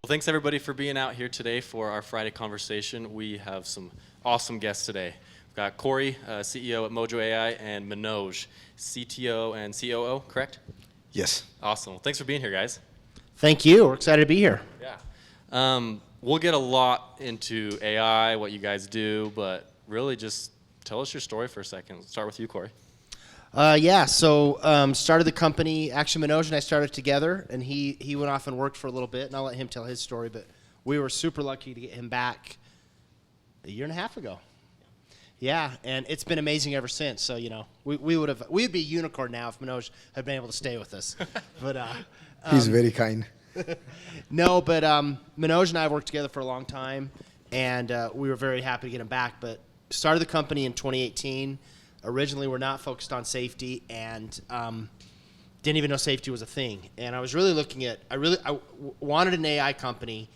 Well, thanks everybody for being out here today for our Friday conversation. We have some awesome guests today. We've got Cory, CEO at Mojo AI, and Minoj, CTO and COO, correct? Yes. Awesome. Well, thanks for being here, guys. Thank you. We're excited to be here. Yeah. We'll get a lot into AI, what you guys do, but really just tell us your story for a second. Let's start with you, Cory. Started the company, actually Manoj and I started together, and he went off and worked for a little bit, and I'll let him tell his story, but we were super lucky to get him back a year and a half ago. Yeah, and it's been amazing ever since, so, you know, we'd be a unicorn now if Manoj had been able to stay with us. But he's very kind. No, but Manoj and I have worked together for a long time, and we were very happy to get him back, but started the company in 2018. Originally, we're not focused on safety, and didn't even know safety was a thing. And I was really looking at, I wanted an AI company,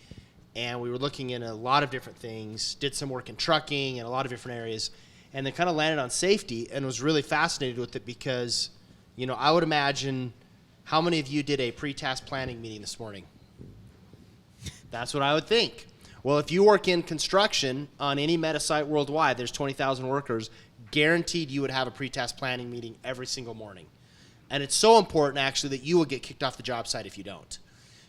and we were looking at a lot of different things, did some work in trucking and a lot of different areas, and then kind of landed on safety and was really fascinated with it because, you know, I would imagine, how many of you did a pre-task planning meeting this morning? That's what I would think. Well, if you work in construction on any meta site worldwide, there's 20,000 workers, guaranteed you would have a pre-task planning meeting every single morning. And it's so important, actually, that you will get kicked off the job site if you don't.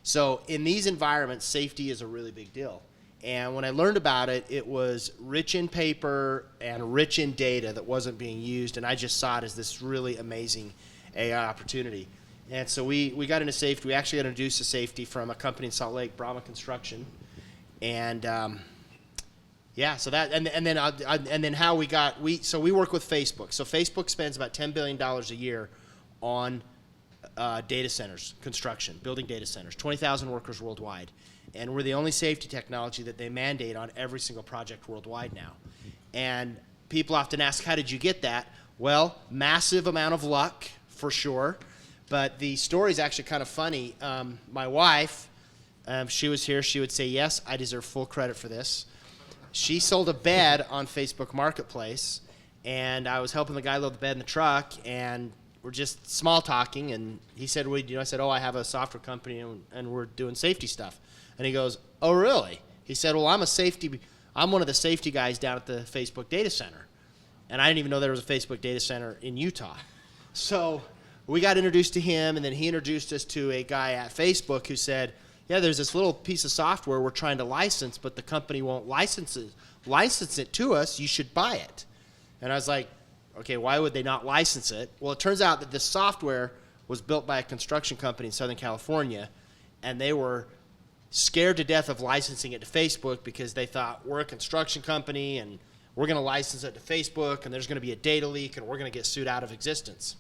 So in these environments, safety is a really big deal. And when I learned about it, it was rich in paper and rich in data that wasn't being used, and I just saw it as this really amazing AI opportunity. And so we got into safety. We actually got introduced to safety from a company in Salt Lake, Brahma Construction. And yeah, so that and then how we got we work with Facebook. So Facebook spends about $10 billion a year on data centers, construction, building data centers, 20,000 workers worldwide, and we're the only safety technology that they mandate on every single project worldwide now. And people often ask, how did you get that? Well, massive amount of luck for sure, but the story is actually kind of funny. My wife, if she was here, she would say, yes, I deserve full credit for this. She sold a bed on Facebook Marketplace, and I was helping the guy load the bed in the truck, and we're just small talking, and he said, what do you do? I said, oh, I have a software company, and we're doing safety stuff. And he goes, oh, really? He said, well, I'm one of the safety guys down at the Facebook data center. And I didn't even know there was a Facebook data center in Utah. So we got introduced to him, and then he introduced us to a guy at Facebook who said, yeah, there's this little piece of software we're trying to license, but the company won't license it to us. You should buy it. And I was like, okay, why would they not license it? Well, it turns out that this software was built by a construction company in Southern California, and they were scared to death of licensing it to Facebook because they thought, we're a construction company, and we're going to license it to Facebook, and there's going to be a data leak, and we're going to get sued out of existence.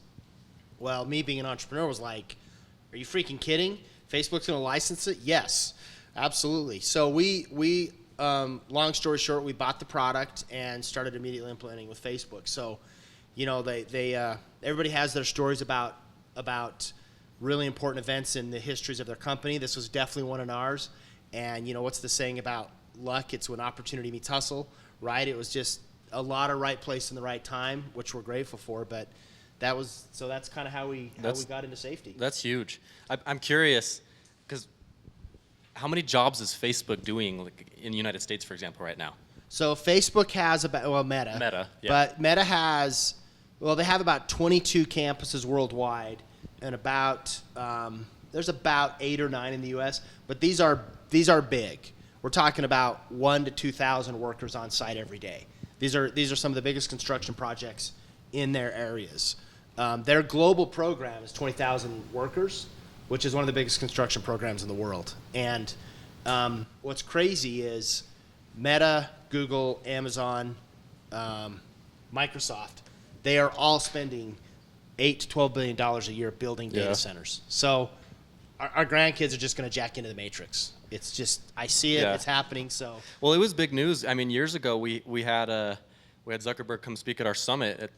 Well, me being an entrepreneur was like, are you freaking kidding? Facebook's going to license it? Yes, absolutely. So we long story short, we bought the product and started immediately implementing with Facebook. So, you know, everybody has their stories about really important events in the histories of their company. This was definitely one in ours. And, you know, what's the saying about luck? It's when opportunity meets hustle, right? It was just a lot of right place in the right time, which we're grateful for. But that's kind of how we got into safety. That's huge. I'm curious, because how many jobs is Facebook doing, like, in the United States, for example, right now? So Facebook has Meta. Meta, yeah. But Meta has, they have about 22 campuses worldwide, and there's about 8 or 9 in the U.S. But these are big. We're talking about 1,000 to 2,000 workers on site every day. These are some of the biggest construction projects in their areas. Their global program is 20,000 workers, which is one of the biggest construction programs in the world. And what's crazy is Meta, Google, Amazon, Microsoft, they are all spending $8 to $12 billion a year building data centers. So our grandkids are just going to jack into the matrix. It's just, I see it, it's happening. So well, it was big news. I mean, years ago we had Zuckerberg come speak at our summit at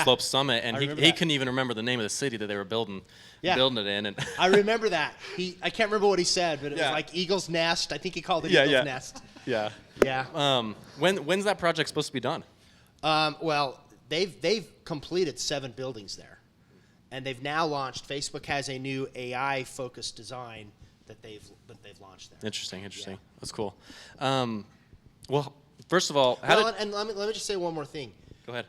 Slope Summit, and he couldn't even remember the name of the city that they were building it in. And I remember that. I can't remember what he said, but it was like Eagle's Nest. I think he called it Eagle's Nest. Yeah. Yeah. When's that project supposed to be done? Well, they've completed 7 buildings there, and they've now launched. Facebook has a new AI-focused design that they've launched there. Interesting. Yeah. That's cool. Well, first of all, how did... And let me just say one more thing. Go ahead.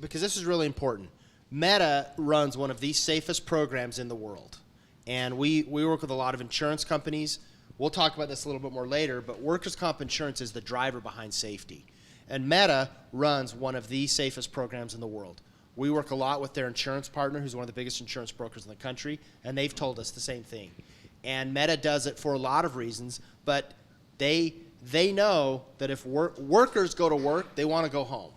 Because this is really important. Meta runs one of the safest programs in the world. And we work with a lot of insurance companies. We'll talk about this a little bit more later, but workers' comp insurance is the driver behind safety. And Meta runs one of the safest programs in the world. We work a lot with their insurance partner, who's one of the biggest insurance brokers in the country, and they've told us the same thing. And Meta does it for a lot of reasons, but they know that if workers go to work, they want to go home,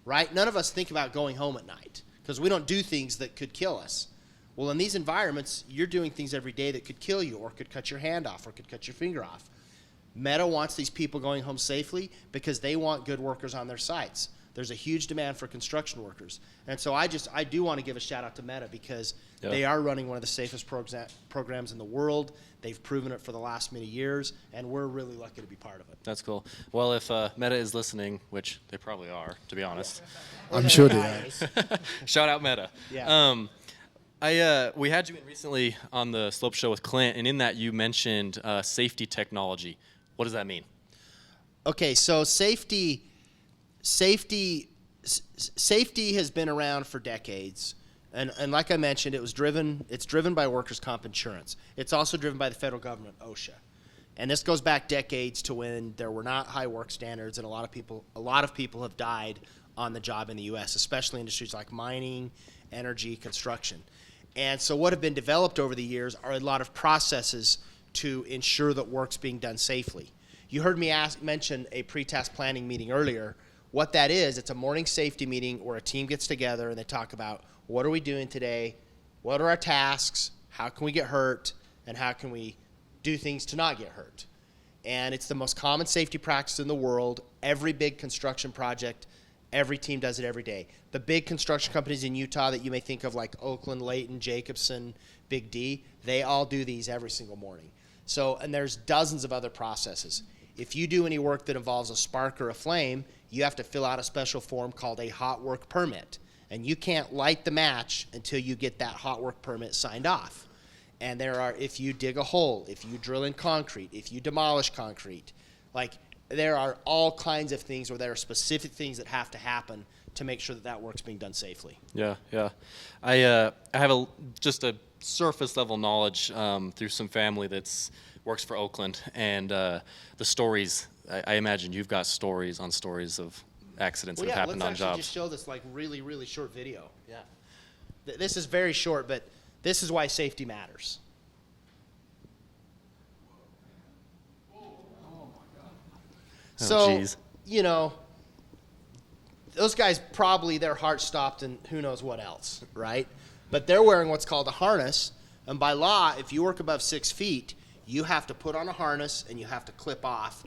right? None of us think about going home at night because we don't do things that could kill us. Well, in these environments, you're doing things every day that could kill you or could cut your hand off or could cut your finger off. Meta wants these people going home safely because they want good workers on their sites. There's a huge demand for construction workers. And so I do want to give a shout out to Meta because they are running one of the safest programs in the world. They've proven it for the last many years, and we're really lucky to be part of it. That's cool. Well, if Meta is listening, which they probably are, to be honest. I'm sure they are. Shout out Meta. Yeah. We had you in recently on the Slope Show with Clint, and in that you mentioned safety technology. What does that mean? Okay, so safety has been around for decades, and like I mentioned, it's driven by workers' comp insurance. It's also driven by the federal government, OSHA, and this goes back decades to when there were not high work standards, and a lot of people have died on the job in the U.S., especially industries like mining, energy, construction. And so what have been developed over the years are a lot of processes to ensure that work's being done safely. You heard me mention a pre-task planning meeting earlier. What that is, it's a morning safety meeting where a team gets together and they talk about what are we doing today, what are our tasks, how can we get hurt, and how can we do things to not get hurt. And it's the most common safety practice in the world. Every big construction project, every team does it every day. The big construction companies in Utah that you may think of like Oakland, Layton, Jacobson, Big D, they all do these every single morning. So, and there's dozens of other processes. If you do any work that involves a spark or a flame, you have to fill out a special form called a hot work permit. And you can't light the match until you get that hot work permit signed off. And if you dig a hole, if you drill in concrete, if you demolish concrete, there are all kinds of things where there are specific things that have to happen to make sure that work's being done safely. Yeah. I have just a surface level knowledge through some family that's works for Oakland, and the stories. I imagine you've got stories on stories of accidents that have happened on jobs. Let's actually just show this really, really short video. Yeah. This is very short, but this is why safety matters. So, those guys probably their heart stopped and who knows what else, right? But they're wearing what's called a harness, and by law, if you work above 6 feet, you have to put on a harness and you have to clip off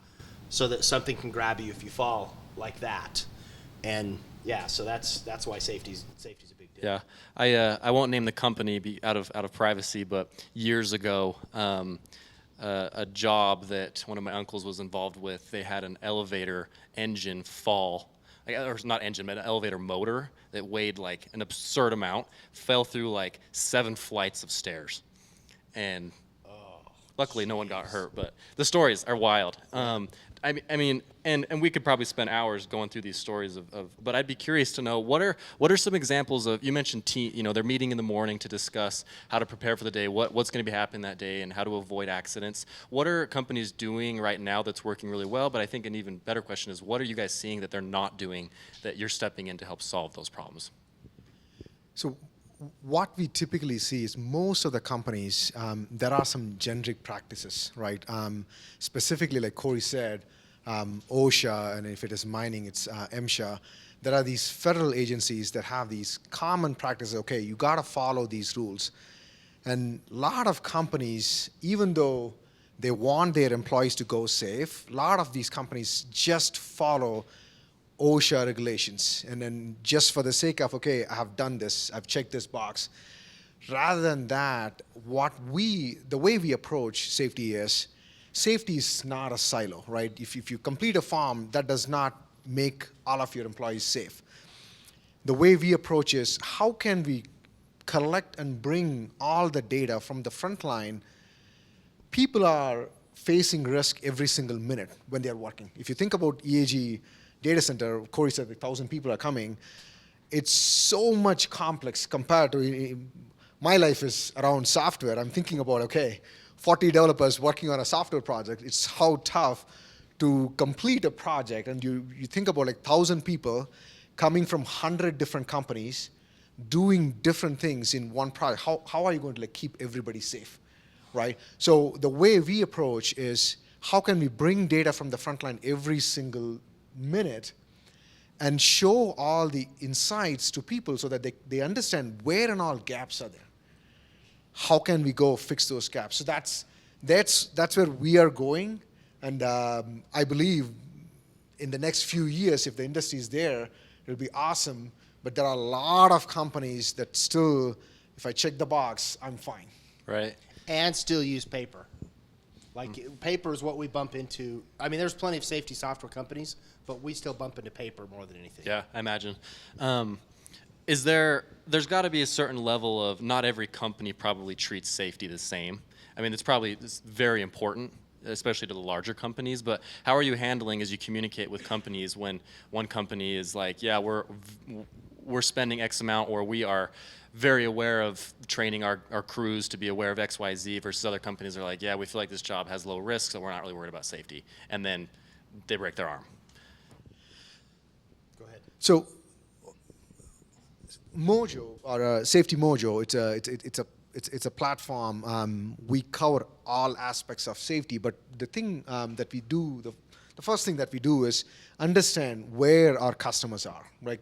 so that something can grab you if you fall like that. And yeah, so that's why safety's a big deal. Yeah, I won't name the company out of privacy, but years ago, a job that one of my uncles was involved with, they had an elevator engine fall, or not engine, but an elevator motor that weighed like an absurd amount, fell through 7 flights of stairs, and luckily no one got hurt. But the stories are wild. I mean, and we could probably spend hours going through these stories but I'd be curious to know what are some examples of, you mentioned they're meeting in the morning to discuss how to prepare for the day, what's going to be happening that day and how to avoid accidents. What are companies doing right now that's working really well? But I think an even better question is, what are you guys seeing that they're not doing that you're stepping in to help solve those problems? So what we typically see is most of the companies, there are some generic practices, right? Specifically, like Cory said, OSHA, and if it is mining, it's MSHA. There are these federal agencies that have these common practices. Okay, you got to follow these rules. And a lot of companies, even though they want their employees to go safe, a lot of these companies just follow OSHA regulations, and then just for the sake of, okay, I have done this, I've checked this box. Rather than that, the way we approach safety is not a silo, right? If you complete a form, that does not make all of your employees safe. The way we approach is, how can we collect and bring all the data from the front line people are facing risk every single minute when they are working. If you think about EAG data center, Cory said 1,000 people are coming. It's so much complex compared to my life is around software. I'm thinking about, okay, 40 developers working on a software project. It's how tough to complete a project. And you think about like 1,000 people coming from 100 different companies doing different things in one project. How are you going to like keep everybody safe, right? So the way we approach is how can we bring data from the front line every single minute and show all the insights to people so that they understand where and all gaps are there. How can we go fix those gaps? So that's where we are going. And I believe in the next few years, if the industry is there, it'll be awesome. But there are a lot of companies that still, if I check the box, I'm fine. Right. And still use paper. Like paper is what we bump into. I mean, there's plenty of safety software companies, but we still bump into paper more than anything. Yeah, I imagine. There's got to be a certain level of, not every company probably treats safety the same. I mean, it's very important, especially to the larger companies, but how are you handling as you communicate with companies when one company is like, yeah, we're spending X amount, or we are very aware of training our crews to be aware of X, Y, Z, versus other companies are like, yeah, we feel like this job has low risk, so we're not really worried about safety. And then they break their arm. Go ahead. So Mojo, or Safety Mojo, it's a platform. We cover all aspects of safety, but the thing that we do, the first thing that we do is understand where our customers are. Right?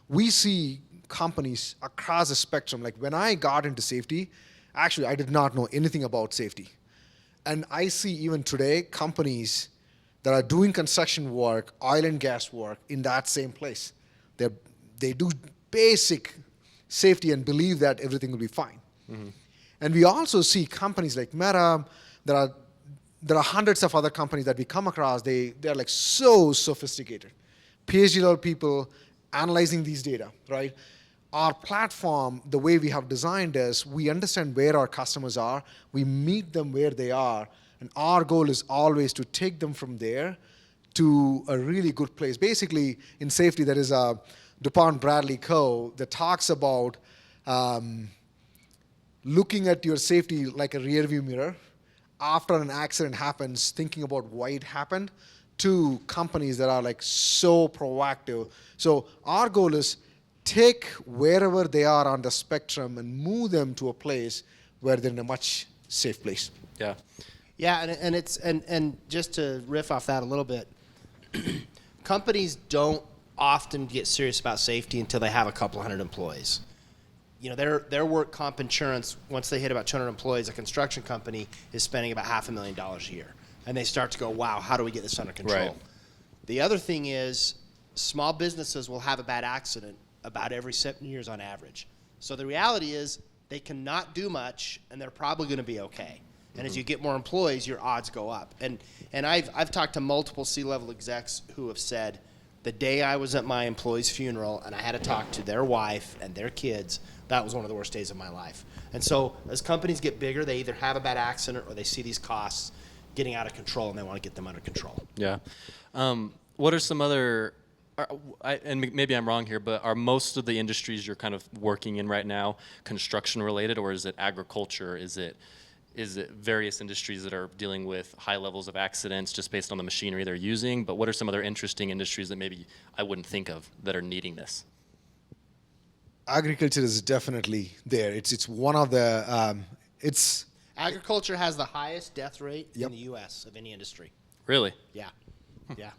We see companies across the spectrum. Like when I got into safety, actually I did not know anything about safety. And I see even today companies that are doing construction work, oil and gas work in that same place. They do basic safety and believe that everything will be fine. Mm-hmm. And we also see companies like Meta. There are hundreds of other companies that we come across. They're like so sophisticated. PhD level people analyzing these data, right? Our platform, the way we have designed is we understand where our customers are, we meet them where they are, and our goal is always to take them from there to a really good place. Basically, in safety, there is a DuPont Bradley Co. that talks about looking at your safety like a rearview mirror. After an accident happens, thinking about why it happened, to companies that are like so proactive. So our goal is take wherever they are on the spectrum and move them to a place where they're in a much safe place. Yeah. Yeah, and just to riff off that a little bit, companies don't often get serious about safety until they have a couple hundred employees. You know, their work comp insurance, once they hit about 200 employees, a construction company is spending about $500,000 a year. And they start to go, wow, how do we get this under control? Right. The other thing is small businesses will have a bad accident about every 7 years on average. So the reality is they cannot do much, and they're probably going to be okay. And as you get more employees, your odds go up. And I've talked to multiple C-level execs who have said, the day I was at my employee's funeral and I had to talk to their wife and their kids, that was one of the worst days of my life. And so as companies get bigger, they either have a bad accident or they see these costs getting out of control and they want to get them under control. Yeah. What are some other, and maybe I'm wrong here, but are most of the industries you're kind of working in right now construction related, or is it agriculture? Is it various industries that are dealing with high levels of accidents just based on the machinery they're using? But what are some other interesting industries that maybe I wouldn't think of that are needing this? Agriculture is definitely there. It's one of the, Agriculture has the highest death rate Yep. in the U.S. of any industry. Really? Yeah. Yeah.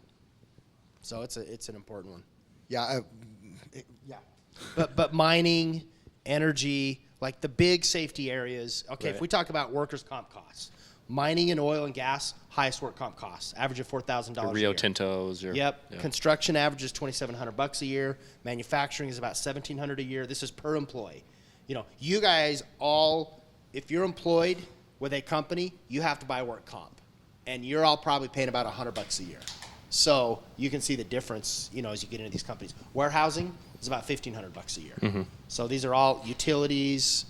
So it's an important one. yeah. But mining, energy, like the big safety areas. Okay, Right. if we talk about workers' comp costs, mining and oil and gas, highest work comp costs, average of $4,000 a Rio year. Tintos. Yep. Yeah. Construction averages $2,700 a year. Manufacturing is about $1,700 a year. This is per employee. You know, you guys all, if you're employed with a company, you have to buy work comp, and you're all probably paying about $100 a year. So you can see the difference, you know, as you get into these companies. Warehousing is about $1,500 a year. Mm-hmm. So these are all utilities,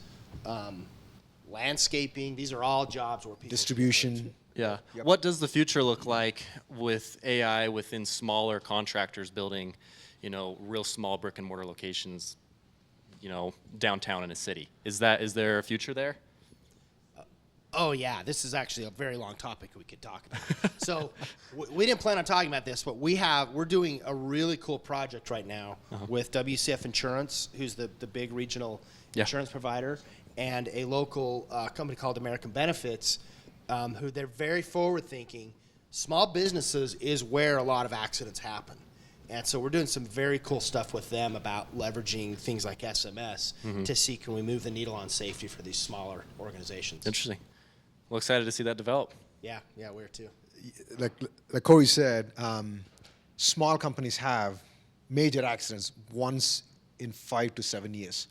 landscaping. These are all jobs where people Distribution. Yeah. Yep. What does the future look like with AI within smaller contractors building, real small brick and mortar locations, downtown in a city? Is there a future there? Oh yeah, this is actually a very long topic we could talk about. So we didn't plan on talking about this, but we're doing a really cool project right now with WCF Insurance, who's the big regional insurance provider, and a local company called American Benefits, who they're very forward thinking. Small businesses is where a lot of accidents happen. And so we're doing some very cool stuff with them about leveraging things like SMS to see can we move the needle on safety for these smaller organizations. Interesting. Well, excited to see that develop. Yeah, we're too. Like Cory said, small companies have major accidents once in 5 to 7 years.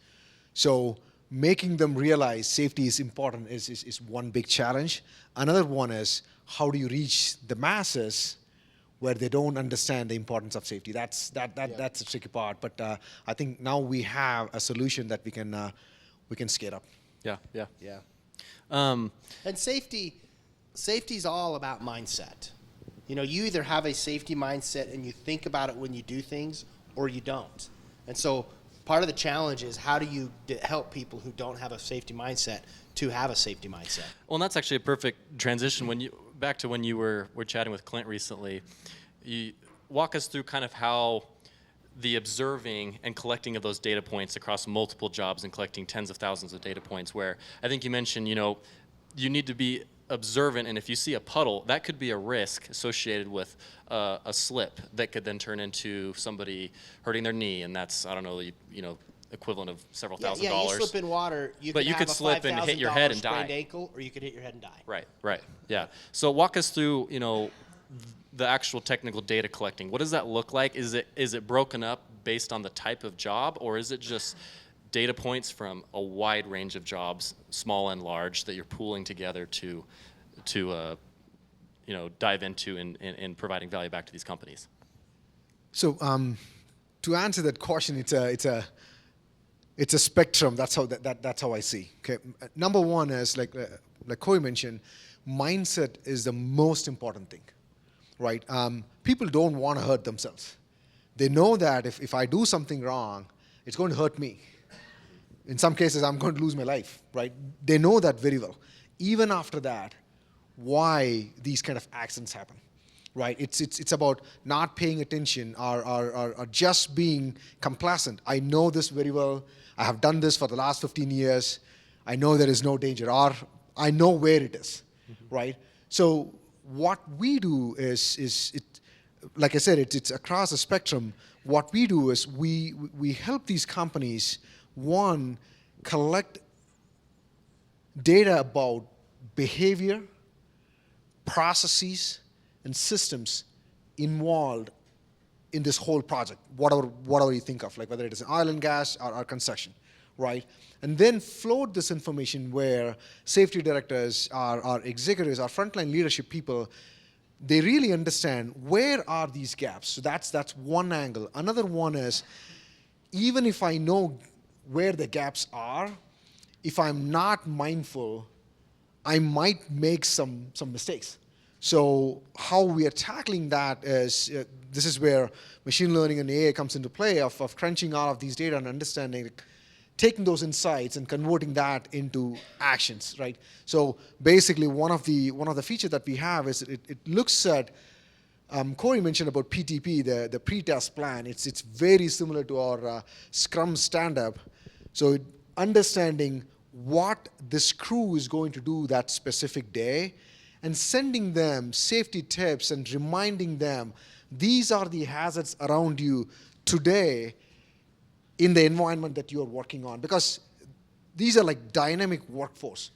So making them realize safety is important is one big challenge. Another one is how do you reach the masses where they don't understand the importance of safety. That's the tricky part. But I think now we have a solution that we can scale up. Yeah. And safety's all about mindset. You either have a safety mindset and you think about it when you do things, or you don't. And so part of the challenge is how do you help people who don't have a safety mindset to have a safety mindset? Well, and that's actually a perfect transition back to when you were chatting with Clint recently. You walk us through kind of how the observing and collecting of those data points across multiple jobs and collecting tens of thousands of data points, where I think you mentioned, you need to be observant, and if you see a puddle, that could be a risk associated with a slip that could then turn into somebody hurting their knee, and that's, I don't know, equivalent of several $1,000. Yeah, you slip in water, you but could you have could slip and hit your head and sprained die. ankle, or you could hit your head and die. Right, yeah. So walk us through, the actual technical data collecting. What does that look like? Is it broken up based on the type of job, or is it just data points from a wide range of jobs, small and large, that you're pooling together to dive into in providing value back to these companies? So to answer that question, it's a spectrum. That's how I see. Okay, number one is like Cory mentioned, mindset is the most important thing, right? People don't want to hurt themselves. They know that if I do something wrong, it's going to hurt me. In some cases, I'm going to lose my life, right? They know that very well. Even after that, why these kind of accidents happen, right? It's about not paying attention or just being complacent. I know this very well. I have done this for the last 15 years. I know there is no danger, or I know where it is, right? So what we do is like I said, it's across the spectrum. What we do is we help these companies, one, collect data about behavior, processes, and systems involved in this whole project, whatever you think of, like whether it is oil and gas or construction, right? And then float this information where safety directors, our executives, our frontline leadership people, they really understand where are these gaps. So that's one angle. Another one is, even if I know where the gaps are, if I'm not mindful, I might make some mistakes. So how we are tackling that is, this is where machine learning and AI comes into play, of crunching all of these data and understanding, taking those insights and converting that into actions, right? So basically, one of the features that we have is it looks at, Cory mentioned about PTP, the pretest plan. It's very similar to our Scrum stand-up. So understanding what this crew is going to do that specific day, and sending them safety tips and reminding them these are the hazards around you today in the environment that you're working on. Because these are like dynamic workforce.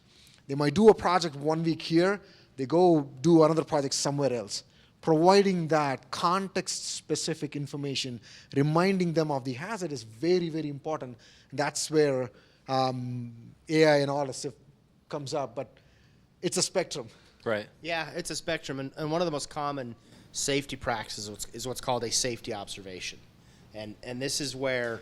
They might do a project 1 week here, they go do another project somewhere else. Providing that context-specific information, reminding them of the hazard is very, very important. That's where AI and all this stuff comes up, but it's a spectrum. Right. Yeah, it's a spectrum, and one of the most common safety practices is what's called a safety observation. And this is where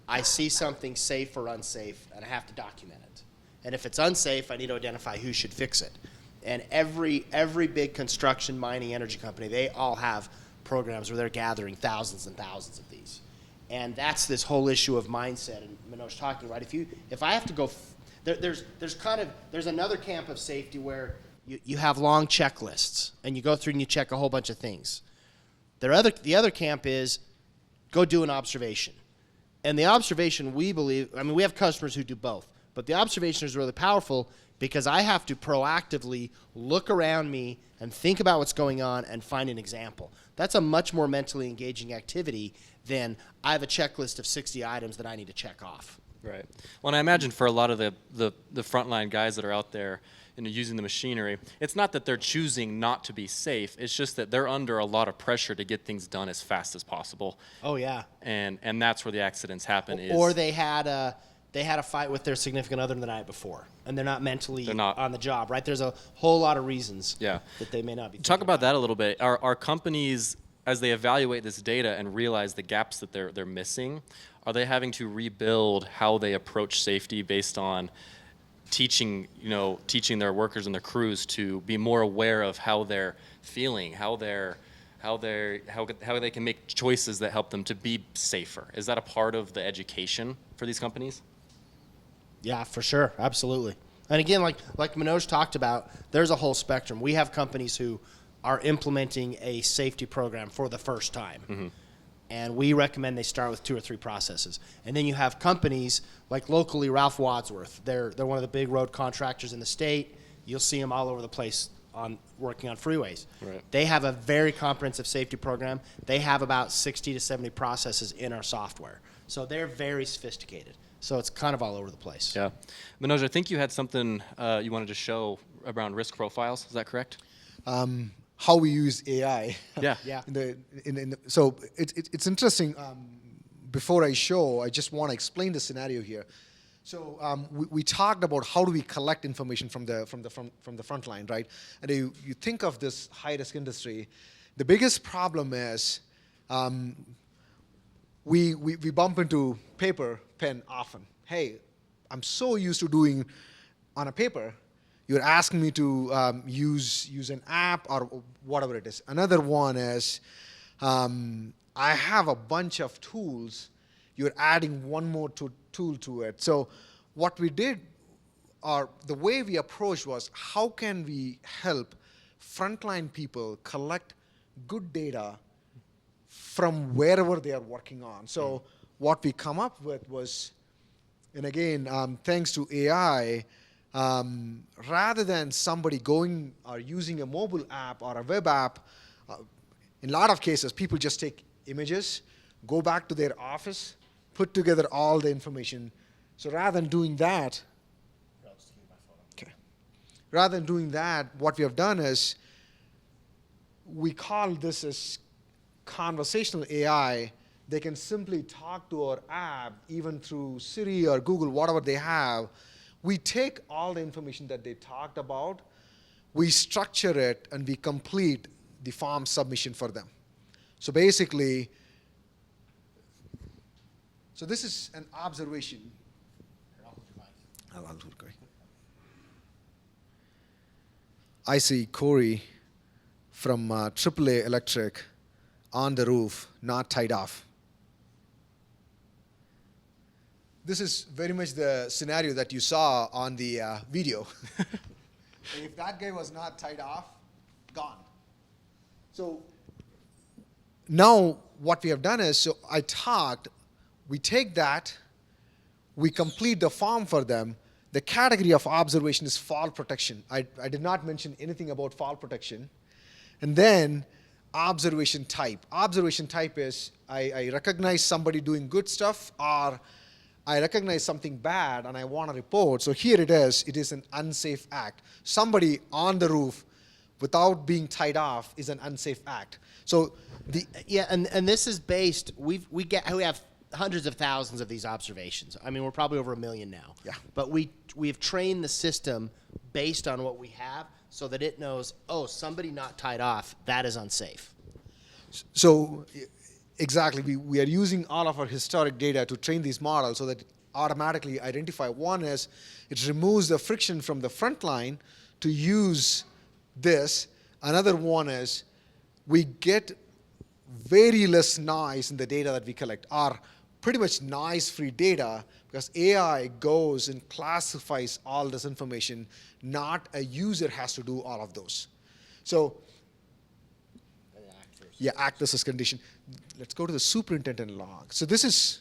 I see something safe or unsafe, and I have to document it. And if it's unsafe, I need to identify who should fix it. And every big construction, mining, energy company, they all have programs where they're gathering thousands and thousands of these. And that's this whole issue of mindset. And Manoj talking, right? If I have to go, there's another camp of safety where you have long checklists and you go through and you check a whole bunch of things. The other camp is go do an observation. And the observation, we believe, I mean, we have customers who do both, but the observation is really powerful because I have to proactively look around me and think about what's going on and find an example. That's a much more mentally engaging activity than I have a checklist of 60 items that I need to check off. Right. Well, and I imagine for a lot of the frontline guys that are out there using the machinery, it's not that they're choosing not to be safe. It's just that they're under a lot of pressure to get things done as fast as possible. Oh, yeah. And that's where the accidents happen. Or they had a fight with their significant other the night before, and they're not mentally on the job, right? There's a whole lot of reasons that they may not be. Talk about that a little bit. Are companies, as they evaluate this data and realize the gaps that they're missing, are they having to rebuild how they approach safety based on teaching their workers and their crews to be more aware of how they're feeling, how they can make choices that help them to be safer? Is that a part of the education for these companies? Yeah, for sure. Absolutely. And again, like Minoj talked about, there's a whole spectrum. We have companies who are implementing a safety program for the first time. Mm-hmm. And we recommend they start with 2 or 3 processes. And then you have companies like locally Ralph Wadsworth. They're one of the big road contractors in the state. You'll see them all over the place working on freeways. Right. They have a very comprehensive safety program. They have about 60 to 70 processes in our software. So they're very sophisticated. So it's kind of all over the place. Yeah. Manoj, I think you had something you wanted to show around risk profiles. Is that correct? How we use AI. Yeah. Yeah. So it's interesting. Before I show, I just want to explain the scenario here. So we talked about how do we collect information from the front line, right? And you think of this high-risk industry, the biggest problem is we bump into paper, pen often. Hey, I'm so used to doing on a paper. You're asking me to use an app or whatever it is. Another one is I have a bunch of tools. You're adding one more tool to it. So what we did, or the way we approached was, how can we help frontline people collect good data from wherever they are working on? So what we come up with was, and again, thanks to AI, rather than somebody going or using a mobile app or a web app, in a lot of cases, people just take images, go back to their office, put together all the information. So rather than doing that, what we have done is we call this as conversational AI. They can simply talk to our app, even through Siri or Google, whatever they have. We take all the information that they talked about, we structure it, and we complete the form submission for them. So basically, so this is an observation. I'll do it quick. I see Cory from AAA Electric on the roof, not tied off. This is very much the scenario that you saw on the video. If that guy was not tied off, gone. So now what we have done is, so we take that, we complete the form for them. The category of observation is fall protection. I did not mention anything about fall protection. And then observation type. Observation type is I recognize somebody doing good stuff, or I recognize something bad and I want to report. So here it is an unsafe act. Somebody on the roof without being tied off is an unsafe act. So and this is based, we have hundreds of thousands of these observations. I mean, we're probably over 1 million now. Yeah. But we have trained the system based on what we have so that it knows, oh, somebody not tied off, that is unsafe. So exactly, we are using all of our historic data to train these models so that automatically identify. One is it removes the friction from the front line to use this. Another one is we get very less noise in the data that we collect, or pretty much noise-free data, because AI goes and classifies all this information. Not a user has to do all of those. So, yeah, act versus condition. Let's go to the superintendent log. So this is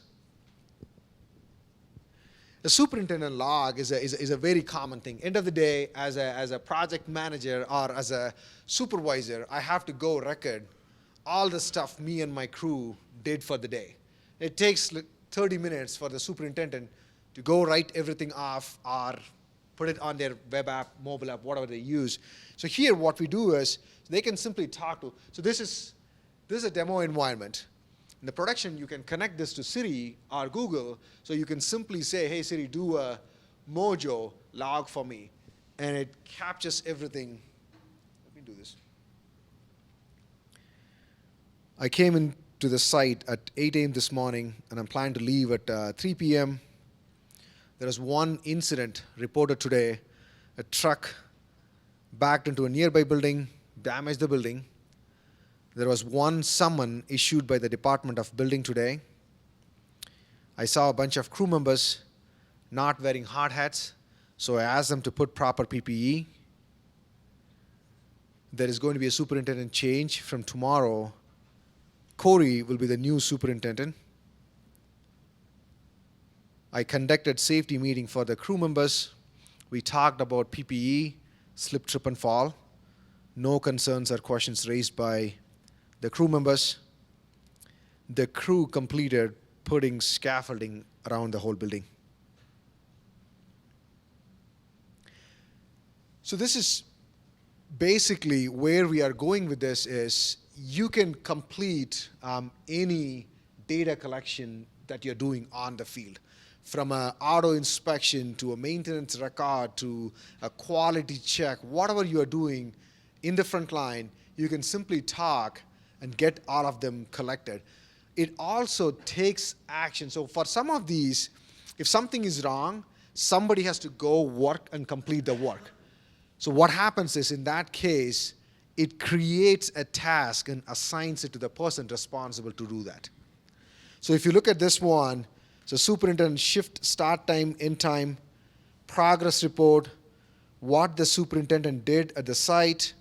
the superintendent log is a very common thing. End of the day, as a project manager or as a supervisor, I have to go record all the stuff me and my crew did for the day. It takes 30 minutes for the superintendent to go write everything off or put it on their web app, mobile app, whatever they use. So here what we do is they can simply talk to, so this is a demo environment. In the production, you can connect this to Siri or Google, so you can simply say, hey Siri, do a Mojo log for me. And it captures everything. Let me do this. I came into the site at 8 a.m. this morning, and I'm planning to leave at 3 p.m. There was one incident reported today. A truck backed into a nearby building, damaged the building. There was one summon issued by the Department of Building today. I saw a bunch of crew members not wearing hard hats, so I asked them to put proper PPE. There is going to be a superintendent change from tomorrow. Cory will be the new superintendent. I conducted safety meeting for the crew members. We talked about PPE, slip, trip, and fall. No concerns or questions raised by the crew members. The crew completed putting scaffolding around the whole building. So this is basically where we are going with this is you can complete any data collection that you're doing on the field. From an auto inspection to a maintenance record to a quality check, whatever you are doing in the front line, you can simply talk and get all of them collected. It also takes action. So for some of these, if something is wrong, somebody has to go work and complete the work. So what happens is, in that case, it creates a task and assigns it to the person responsible to do that. So if you look at this one, so superintendent shift, start time, end time, progress report, what the superintendent did at the site,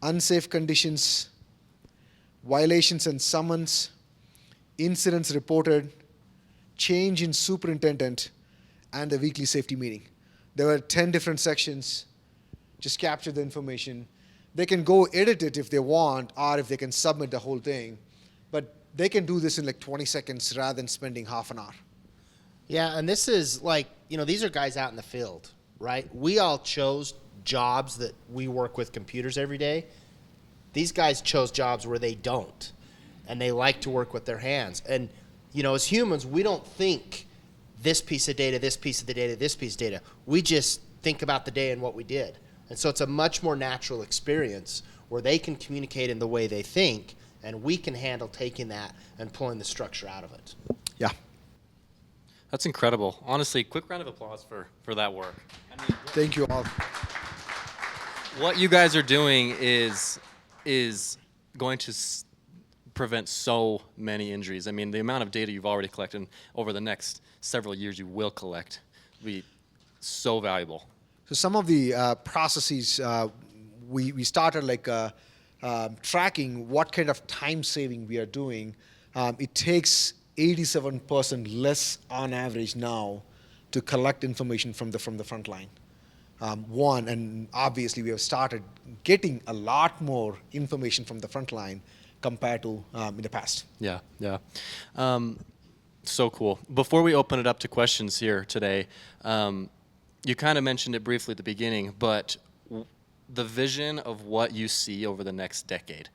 unsafe conditions, violations and summons, incidents reported, change in superintendent, and the weekly safety meeting. There were 10 different sections. Just capture the information. They can go edit it if they want, or if they can submit the whole thing. But they can do this in like 20 seconds rather than spending half an hour. Yeah, and this is like, these are guys out in the field, right? We all chose jobs that we work with computers every day. These guys chose jobs where they don't, and they like to work with their hands. And, as humans, we don't think this piece of data, this piece of the data, this piece of data. We just think about the day and what we did. And so it's a much more natural experience where they can communicate in the way they think, and we can handle taking that and pulling the structure out of it. Yeah. That's incredible. Honestly, quick round of applause for that work. Thank you all. What you guys are doing is going to prevent so many injuries. I mean, the amount of data you've already collected and over the next several years you will collect will be so valuable. So some of the processes, we started like tracking what kind of time saving we are doing. It takes 87% less on average now to collect information from the front line. And obviously we have started getting a lot more information from the front line compared to in the past. Yeah. So cool. Before we open it up to questions here today, you kind of mentioned it briefly at the beginning, but the vision of what you see over the next decade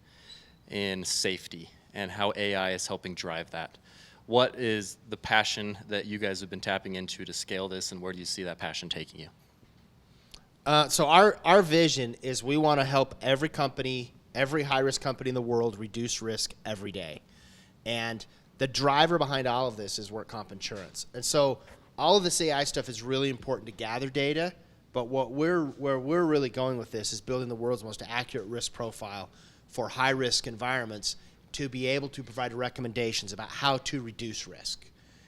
in safety and how AI is helping drive that. What is the passion that you guys have been tapping into to scale this, and where do you see that passion taking you? So our vision is we want to help every company, every high-risk company in the world reduce risk every day. And the driver behind all of this is work comp insurance. And so all of this AI stuff is really important to gather data, but where we're really going with this is building the world's most accurate risk profile for high-risk environments to be able to provide recommendations about how to reduce risk.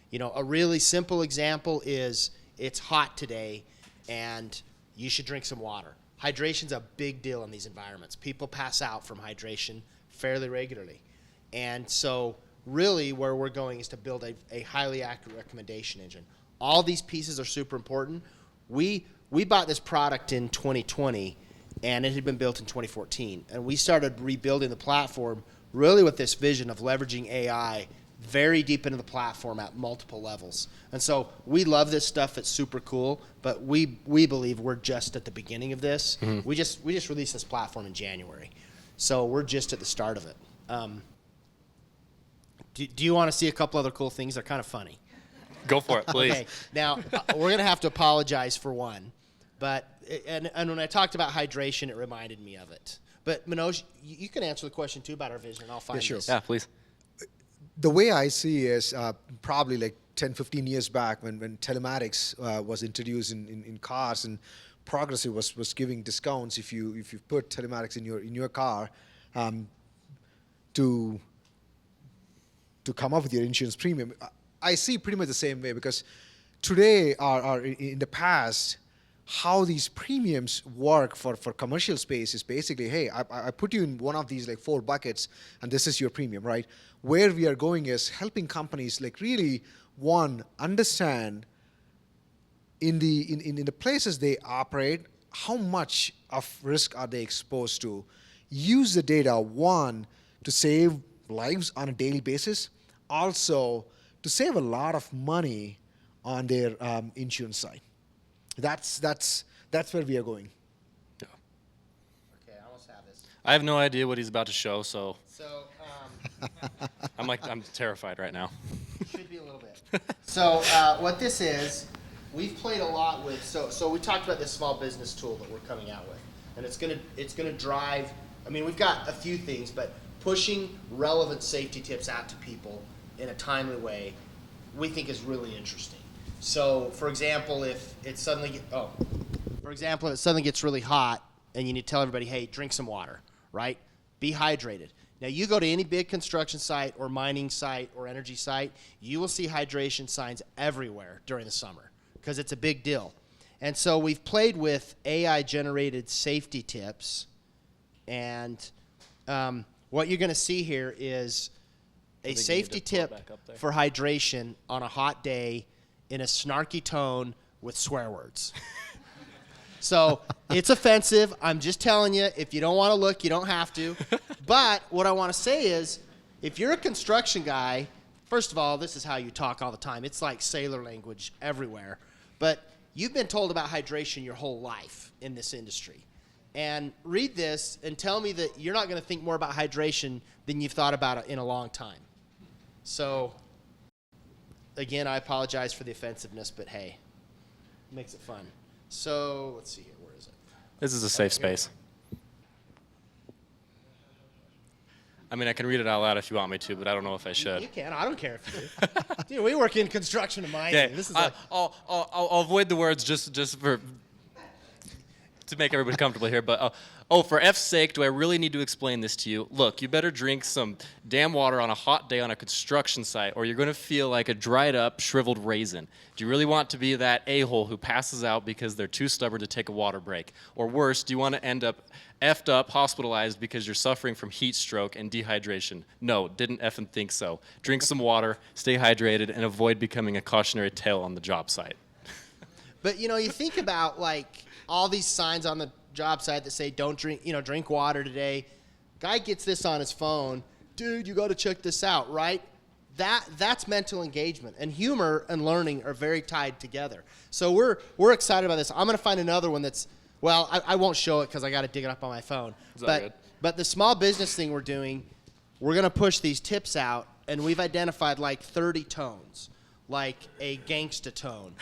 You know, a really simple example is it's hot today and you should drink some water. Hydration's a big deal in these environments. People pass out from hydration fairly regularly. And so really where we're going is to build a highly accurate recommendation engine. All these pieces are super important. We bought this product in 2020 and it had been built in 2014. And we started rebuilding the platform really with this vision of leveraging AI very deep into the platform at multiple levels. And so we love this stuff. It's super cool, but we believe we're just at the beginning of this. Mm-hmm. We just released this platform in January. So we're just at the start of it. Do you want to see a couple other cool things? They're kind of funny. Go for it, please. Okay, now we're going to have to apologize for one. But and when I talked about hydration, it reminded me of it. But Manoj, you can answer the question too about our vision, and I'll find this. Yeah, please. The way I see is probably like 10, 15 years back when telematics was introduced in cars, and Progressive was giving discounts if you put telematics in your car to come up with your insurance premium. I see pretty much the same way, because today or in the past, how these premiums work for commercial space is basically, hey, I put you in one of these like 4 buckets and this is your premium, right? Where we are going is helping companies like really, one, understand in the places they operate, how much of risk are they exposed to, use the data, one, to save lives on a daily basis, also to save a lot of money on their insurance side. That's where we are going. Yeah. Okay, I almost have this. I have no idea what he's about to show, so So I'm terrified right now. should be a little bit. So what this is, we've played a lot with. So we talked about this small business tool that we're coming out with, and it's gonna drive. I mean, we've got a few things, but pushing relevant safety tips out to people in a timely way, we think is really interesting. So, for example, if it suddenly gets really hot and you need to tell everybody, hey, drink some water, right? Be hydrated. Now, you go to any big construction site or mining site or energy site, you will see hydration signs everywhere during the summer because it's a big deal. And so we've played with AI-generated safety tips, and what you're going to see here is a safety tip for hydration on a hot day in a snarky tone with swear words. So it's offensive. I'm just telling you, if you don't want to look, you don't have to. But what I want to say is, if you're a construction guy, first of all, this is how you talk all the time. It's like sailor language everywhere. But you've been told about hydration your whole life in this industry. And read this and tell me that you're not going to think more about hydration than you've thought about it in a long time. So again, I apologize for the offensiveness, but hey, it makes it fun. So let's see here. Where is it? This is a safe space. I mean, I can read it out loud if you want me to, but I don't know if I should. You can. I don't care if you do. Dude, we work in construction and mining. Yeah, This is like, I'll avoid the words just for to make everybody comfortable here, but for F's sake, do I really need to explain this to you? Look, you better drink some damn water on a hot day on a construction site, or you're going to feel like a dried up, shriveled raisin. Do you really want to be that a-hole who passes out because they're too stubborn to take a water break? Or worse, do you want to end up effed up, hospitalized because you're suffering from heat stroke and dehydration? No, didn't effing think so. Drink some water, stay hydrated, and avoid becoming a cautionary tale on the job site. but you know, you think about like all these signs on the job site that say don't drink, drink water today. Guy gets this on his phone. Dude, you got to check this out, right? That's mental engagement, and humor and learning are very tied together. So we're excited about this. I'm going to find another one that's, well, I won't show it because I got to dig it up on my phone. But the small business thing we're doing, we're going to push these tips out, and we've identified like 30 tones, like a gangsta tone,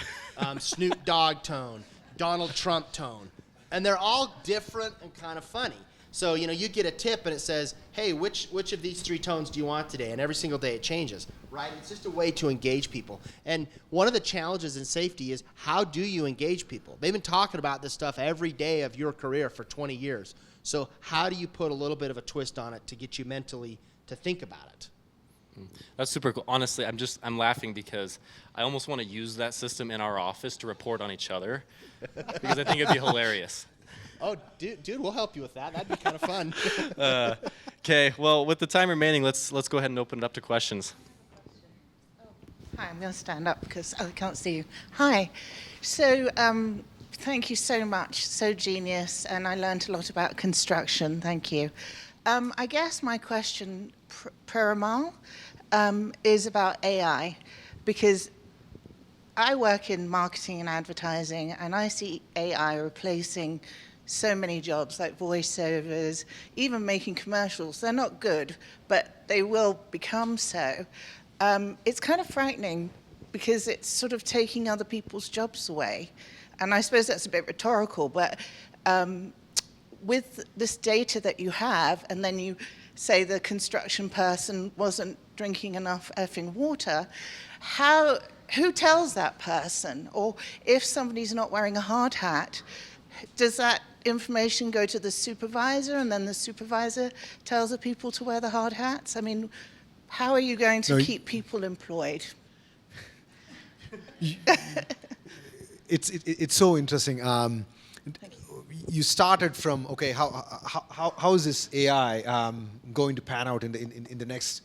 Snoop Dogg tone, Donald Trump tone. And they're all different and kind of funny. So, you get a tip and it says, hey, which of these 3 tones do you want today? And every single day it changes, right? It's just a way to engage people. And one of the challenges in safety is, how do you engage people? They've been talking about this stuff every day of your career for 20 years. So how do you put a little bit of a twist on it to get you mentally to think about it? That's super cool. Honestly, I'm laughing because I almost want to use that system in our office to report on each other, because I think it'd be hilarious. Oh, dude, we'll help you with that. That'd be kind of fun. Okay, well, with the time remaining, let's go ahead and open it up to questions. Hi, I'm going to stand up because I can't see you. Hi. So thank you so much. So genius. And I learned a lot about construction. Thank you. I guess my question, Perumal, is about AI, because I work in marketing and advertising, and I see AI replacing so many jobs, like voiceovers, even making commercials. They're not good, but they will become so. It's kind of frightening because it's sort of taking other people's jobs away. And I suppose that's a bit rhetorical, but with this data that you have, and then you say the construction person wasn't drinking enough effing water, who tells that person? Or if somebody's not wearing a hard hat, does that information go to the supervisor, and then the supervisor tells the people to wear the hard hats? I mean, how are you going to keep people employed? It's so interesting. You started from, okay, how is this AI going to pan out in the next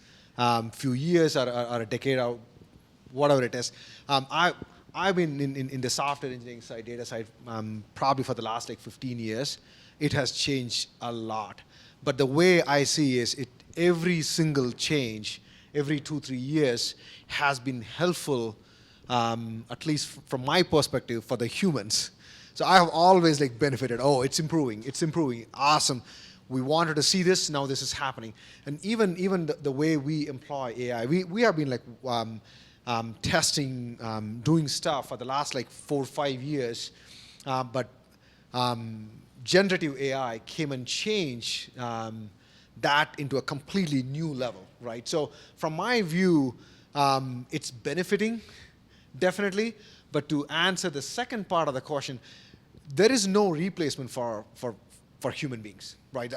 few years, or a decade, or whatever it is. I've been in the software engineering side, data side, probably for the last 15 years. It has changed a lot. But the way I see is every single change, every 2-3 years, has been helpful, at least from my perspective, for the humans. So I have always benefited. Oh, it's improving, awesome. We wanted to see this, now this is happening. And even the way we employ AI, we have been testing, doing stuff for the last 4 or 5 years, but generative AI came and changed that into a completely new level, right? So from my view, it's benefiting, definitely. But to answer the second part of the question, there is no replacement for human beings, right?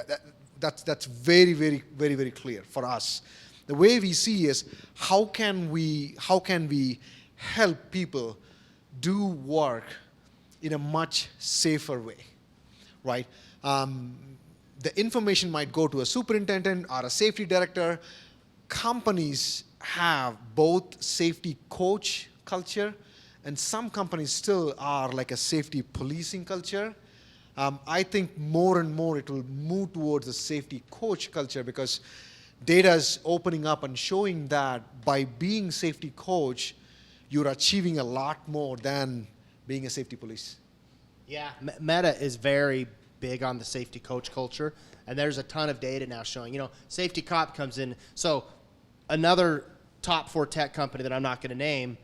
That's very, very, very, very clear for us. The way we see is, how can we help people do work in a much safer way, right? The information might go to a superintendent or a safety director. Companies have both safety coach culture, and some companies still are like a safety policing culture. I think more and more it will move towards a safety coach culture, because data is opening up and showing that by being safety coach, you're achieving a lot more than being a safety police. Yeah, Meta is very big on the safety coach culture, and there's a ton of data now showing, safety cop comes in. So another top 4 tech company that I'm not going to name,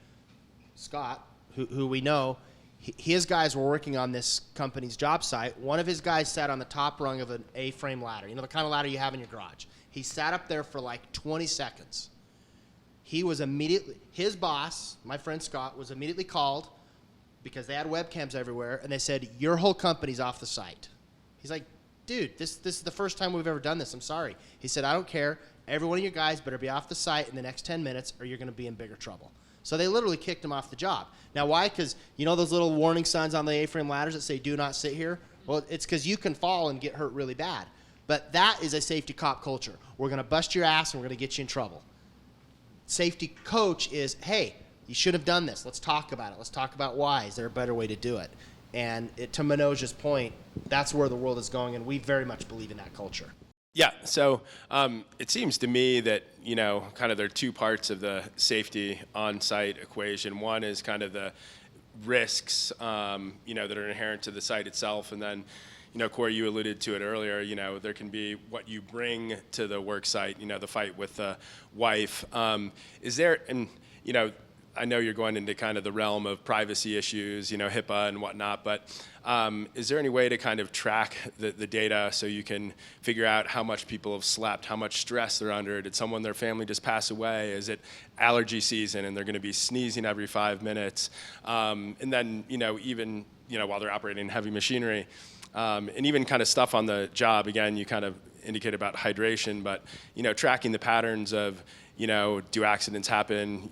Scott, who we know, his guys were working on this company's job site. One of his guys sat on the top rung of an A-frame ladder, the kind of ladder you have in your garage. He sat up there for 20 seconds. His boss, my friend Scott, was immediately called, because they had webcams everywhere, and they said, your whole company's off the site. He's like, dude, this is the first time we've ever done this. I'm sorry. He said, I don't care. Every one of your guys better be off the site in the next 10 minutes, or you're going to be in bigger trouble. So they literally kicked him off the job. Now, why? Because those little warning signs on the A-frame ladders that say, do not sit here? Well, it's because you can fall and get hurt really bad. But that is a safety cop culture. We're going to bust your ass, and we're going to get you in trouble. Safety coach is, hey, you should have done this. Let's talk about it. Let's talk about why. Is there a better way to do it? And to Manoj's point, that's where the world is going, and we very much believe in that culture. Yeah, so it seems to me that, kind of there are 2 parts of the safety on-site equation. One is kind of the risks, that are inherent to the site itself. And then, Cory, you alluded to it earlier, there can be what you bring to the work site, the fight with the wife. Is there, and, I know you're going into kind of the realm of privacy issues, HIPAA and whatnot, but is there any way to kind of track the data so you can figure out how much people have slept, how much stress they're under? Did someone in their family just pass away? Is it allergy season and they're going to be sneezing every 5 minutes? And then, even, while they're operating heavy machinery, and even kind of stuff on the job, again, you kind of indicate about hydration, but, tracking the patterns of, do accidents happen,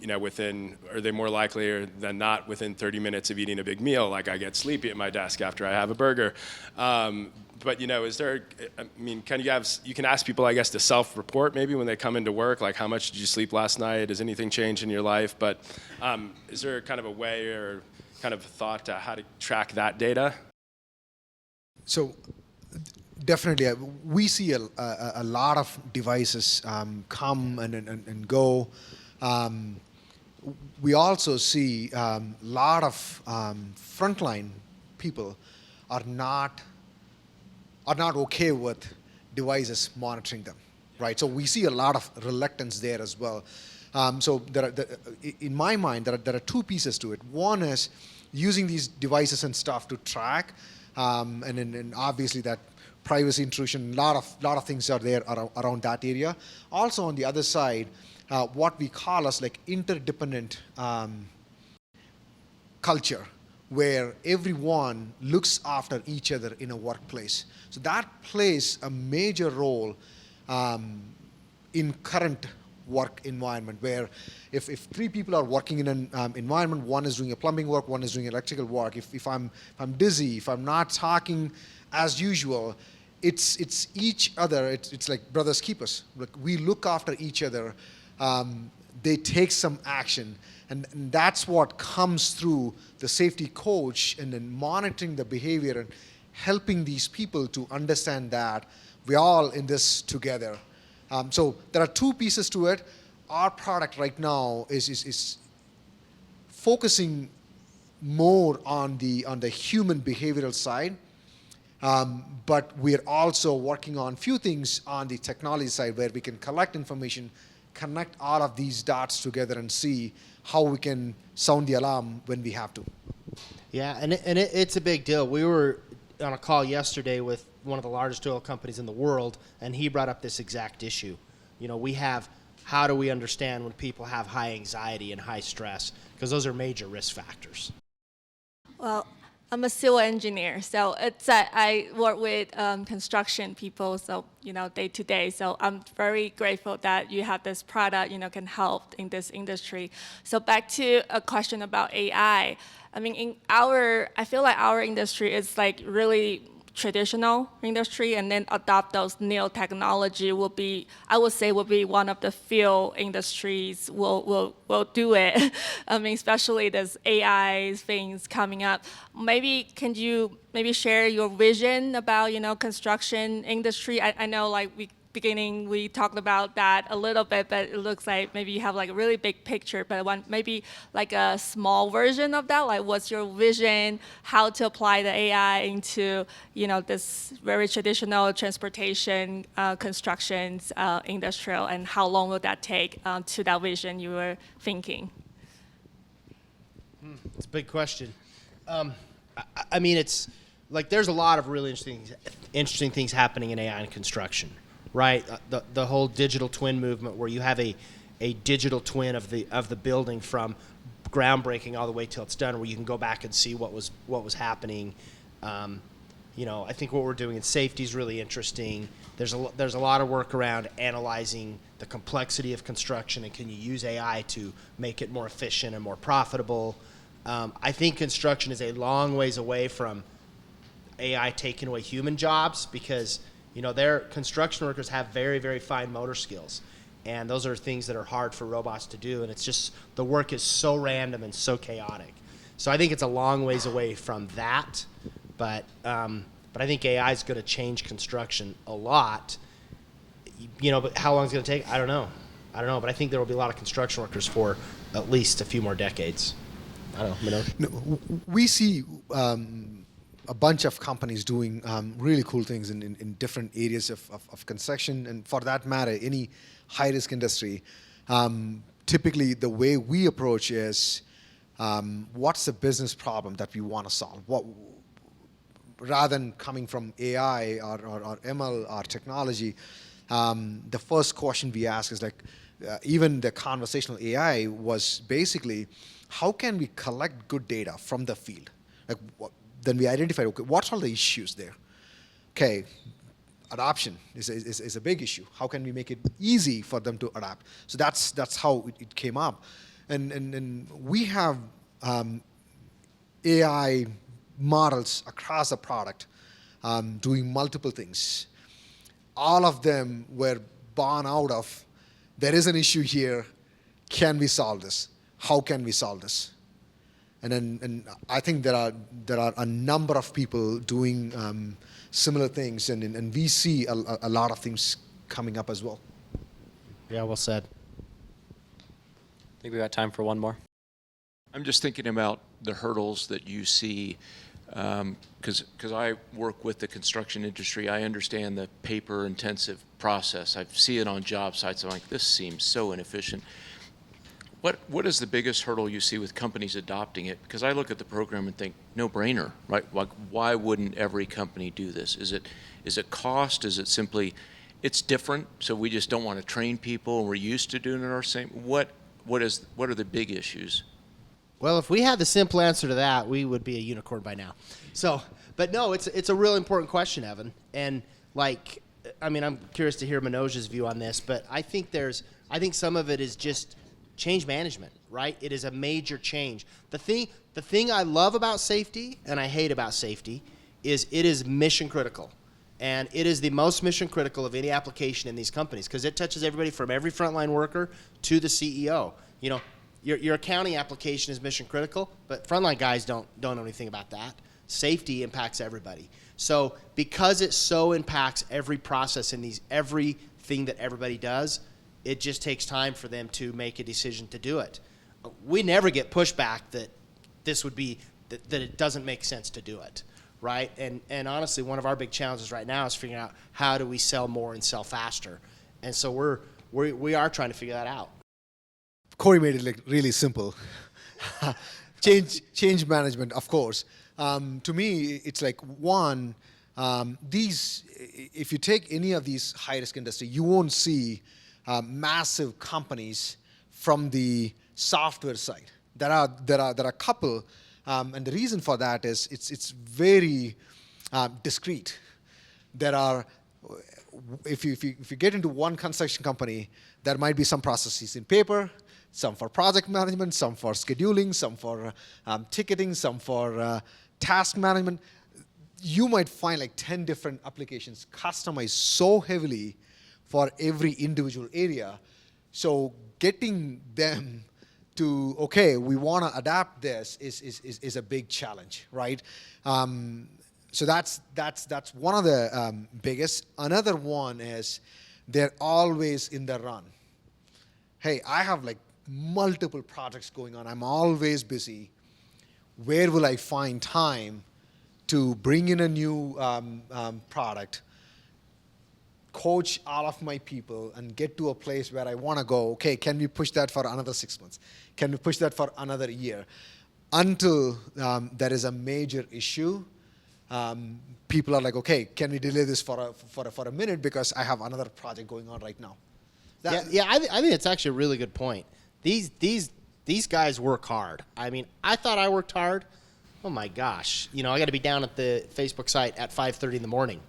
are they more likely than not within 30 minutes of eating a big meal? Like I get sleepy at my desk after I have a burger. But, is there, you can ask people, I guess, to self-report maybe when they come into work, like how much did you sleep last night? Has anything changed in your life? But is there kind of a way or kind of thought to how to track that data? So definitely, we see a lot of devices come and go. We also see a lot of frontline people are not okay with devices monitoring them, right? So we see a lot of reluctance there as well. So in my mind, there are two pieces to it. One is using these devices and stuff to track, and obviously that privacy intrusion, a lot of things are there around that area. Also on the other side, what we call as like interdependent culture, where everyone looks after each other in a workplace. So that plays a major role in current work environment, where if three people are working in an environment, one is doing a plumbing work, one is doing electrical work. If I'm busy, if I'm not talking as usual, it's each other. It's like brothers keepers. Like we look after each other. They take some action, and that's what comes through the safety coach, and then monitoring the behavior and helping these people to understand that we're all in this together. So there are two pieces to it. Our product right now is focusing more on the human behavioral side, but we're also working on few things on the technology side where we can collect information, connect all of these dots together, and see how we can sound the alarm when we have to. Yeah, and it's a big deal. We were on a call yesterday with one of the largest oil companies in the world, and he brought up this exact issue. How do we understand when people have high anxiety and high stress? Because those are major risk factors. Well, I'm a civil engineer, so I work with construction people, so day to day. So I'm very grateful that you have this product, can help in this industry. So back to a question about AI. I feel like our industry is like really traditional industry, and then adopt those new technology will be one of the few industries will do it. Especially this AI things coming up. Can you share your vision about construction industry? I know we talked about that a little bit, but it looks like maybe you have like a really big picture, but maybe like a small version of that. Like, what's your vision? How to apply the AI into this very traditional transportation, constructions, industrial, and how long will that take to that vision you were thinking? It's a big question. It's like there's a lot of really interesting things happening in AI and construction. Right, the whole digital twin movement, where you have a digital twin of the building from groundbreaking all the way till it's done, where you can go back and see what was happening. I think what we're doing in safety is really interesting. There's a lot of work around analyzing the complexity of construction, and can you use AI to make it more efficient and more profitable. I think construction is a long ways away from AI taking away human jobs, because their construction workers have very, very fine motor skills, and those are things that are hard for robots to do, and it's just the work is so random and so chaotic. So I think it's a long ways away from that, but I think AI is going to change construction a lot. But how long it's going to take, I don't know, but I think there will be a lot of construction workers for at least a few more decades. I don't know, Minoj? No, we see a bunch of companies doing really cool things in different areas of construction, and for that matter, any high-risk industry. typically the way we approach is, what's the business problem that we want to solve? Rather than coming from AI or ML or technology, the first question we ask is like, even the conversational AI was basically, how can we collect good data from the field? Like, then we identified, okay, what's all the issues there? Okay, adoption is a big issue. How can we make it easy for them to adapt? So that's how it came up. And we have AI models across the product doing multiple things. All of them were born out of, there is an issue here, can we solve this? How can we solve this? And I think there are a number of people doing similar things, and we see a lot of things coming up as well. Yeah, well said. I think we got time for one more. I'm just thinking about the hurdles that you see, because I work with the construction industry. I understand the paper-intensive process. I see it on job sites. I'm like, this seems so inefficient. What is the biggest hurdle you see with companies adopting it? Because I look at the program and think, no brainer, right? Like, why wouldn't every company do this? Is it cost? Is it simply, it's different, so we just don't want to train people and we're used to doing it our same? What are the big issues? Well, if we had the simple answer to that, we would be a unicorn by now. So, but no, it's a real important question, Evan. And like, I mean, I'm curious to hear Manoj's view on this, but I think some of it is just change management, right? It is a major change. The thing I love about safety and I hate about safety is it is mission critical. And it is the most mission critical of any application in these companies because it touches everybody from every frontline worker to the CEO. You know, your accounting application is mission critical, but frontline guys don't know anything about that. Safety impacts everybody. So because it so impacts every process in everything that everybody does, it just takes time for them to make a decision to do it. We never get pushback that it doesn't make sense to do it, right? And honestly, one of our big challenges right now is figuring out how do we sell more and sell faster. And so we are trying to figure that out. Cory made it like really simple. Change management, of course. To me, it's like one, if you take any of these high-risk industry, you won't see massive companies from the software side. There are a couple, and the reason for that is it's very discrete. There are, if you get into one construction company, there might be some processes in paper, some for project management, some for scheduling, some for ticketing, some for task management. You might find like 10 different applications customized so heavily for every individual area. So getting them to, okay, we want to adapt this is a big challenge, right? So that's one of the biggest. Another one is they're always in the run. Hey, I have like multiple projects going on. I'm always busy. Where will I find time to bring in a new product, coach all of my people, and get to a place where I want to go? Okay, can we push that for another 6 months? Can we push that for another year? Until there is a major issue, people are like, okay, can we delay this for a minute because I have another project going on right now? I think it's actually a really good point. These guys work hard. I mean, I thought I worked hard. Oh my gosh, I got to be down at the Facebook site at 5:30 in the morning.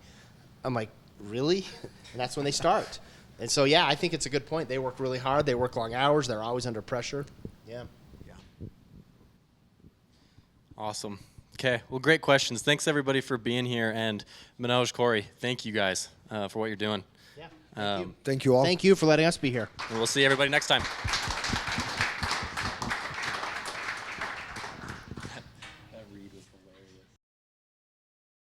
I'm like, really? And that's when they start. And so, yeah, I think it's a good point. They work really hard. They work long hours. They're always under pressure. Yeah. Awesome. Okay, well, great questions. Thanks, everybody, for being here. And Minoj, Cory, thank you guys for what you're doing. Yeah. Thank you all. Thank you for letting us be here. And we'll see everybody next time.